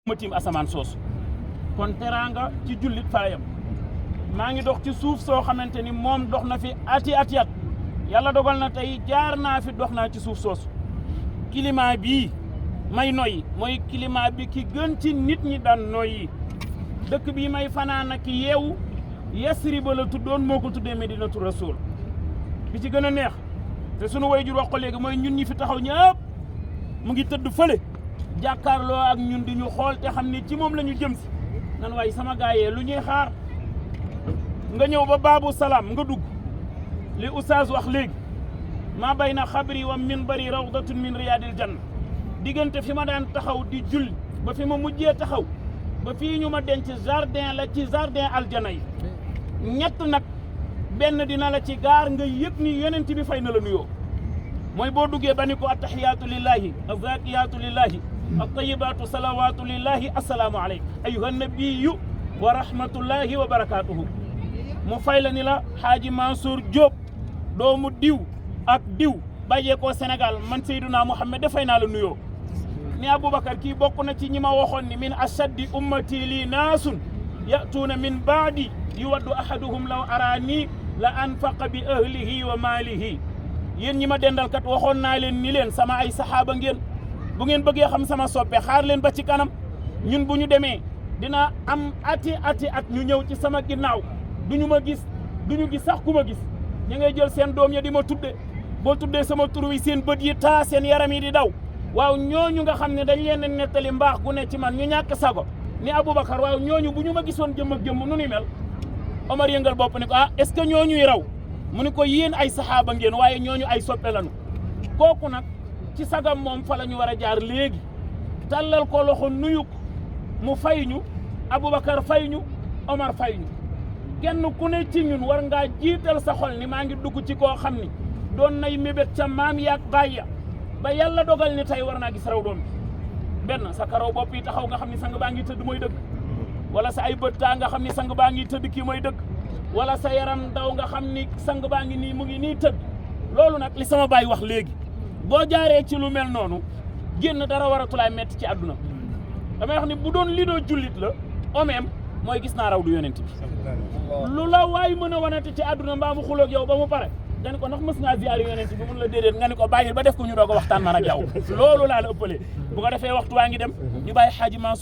ma tiim asamaan soosu kon teraanga ci jullit faayam maa ngi dox ci suuf soo xamante ni moom dox na fi ati at yàlla dogal na tey jaar naa fi dox naa ci suuf soosu climat bii may noyyi mooy climat bi ki gën ci nit ñi daan noyyi dëkk bii may fanaan ak yeewu Yasriba la tuddoon moo ko tuddee Medinatu Rasul bi ci gën a neex te sunu wayjur wax ko léegi mooy ñun ñi fi taxaw ñëpp mu ngi tëdd fële jàkkaarloo ak ñun di ñu xool te xam ni ci moom la ñu jëm si nan waaye sama gaayee lu ñuy xaar nga ñëw ba baabu salaam nga dugg li oustaz wax léegi maa bayna xabri wa minbari rawdatun min riyadil janna diggante fi ma daan taxaw di julli ba fi ma mujjee taxaw ba fii ñu ma denc jardin la ci jardin aljana yi ñett nag benn dina la ci gaar nga yëg ni yonent bi fay na la nuyoo mooy boo duggee ba ni ko attahiyaatu lillahi azakiyaatu lillahi attayibaatu salawaatu lillahi assalaamu aleyka ayuha nabiyu wa rahmatullahi wa barakatuhu mu fay la ni la Haaji Mansour Diop doomu diw ak diw bàyyee ko Sénégal man Seydina Mouhamed dafay naa la nuyoo ni Aboubacar kii bokk na ci ñi ma waxoon ni min ashaddi ummati li naasun yatuuna min baadi yuwaddu ahaduhum law araani la anfaqa bi ahlihi wa maalihi yéen ñi ma dendal kat waxoon naa leen ni leen sama ay saxaaba ngeen bu ngeen bëggee xam sama soppe xaar leen ba ci kanam ñun bu ñu demee dina am ati at ñu ñëw ci sama ginnaaw duñu ma gis duñu gis sax ku ma gis ña ngay jël seen doom ya di ma tudde boo tuddee sama tur wi seen bët yi taa seen yaram yi di daw waaw ñooñu nga xam ne dañ leen nettali mbaax gu ne ci man ñu ñàkk sago ni Aboubacar waaw ñooñu bu ñu ma gisoon jëmm ak jëmm nu ni mel Omar yëngal bopp ni ko est-ce que ñooñuy raw mu ni ko yéen ay saxaaba ngeen waaye ñooñu ay soppe lañu kooku nag ci sagam moom fa la ñu war a jaar léegi tàllal ko loxo nuyu ko mu fay ñu Aboubacar fay ñu Omar fay ñu kenn ku ne ci ñun war ngaa jiital sa xol ni maa ngi dugg ci koo xam ni doon nay mébét ca maam yaag baay ya ba yàlla dogal ni tey war naa gis raw doom bi benn sa karaw bopp yi taxaw nga xam ni sang baa ngi tëdd mooy dëgg wala sa ay bët taa nga xam ni sang baa ngi tëdd kii mooy dëgg wala sa yaram daw nga xam ni sang baa ngi nii mu ngi nii tëdd loolu nag li sama baay wax léegi boo jaaree ci lu mel noonu génn dara waratulaay metti ci àdduna damay wax ni bu doon li doo jullit la omeem mooy gis naa raw du yonent bi lu la waay mën a wanati ci àdduna mbaa mu xuloog yow ba mu pare nga ni ko ndax mës ngaa ziyaari yonent bi mun la déedéet nga ni ko bàyyil ba def ko ñu doog a waxtaan man ak yow loolu laa la ëppalee bu ko defee waxtu waa ngi dem ñu bàyyi Haaji Mansour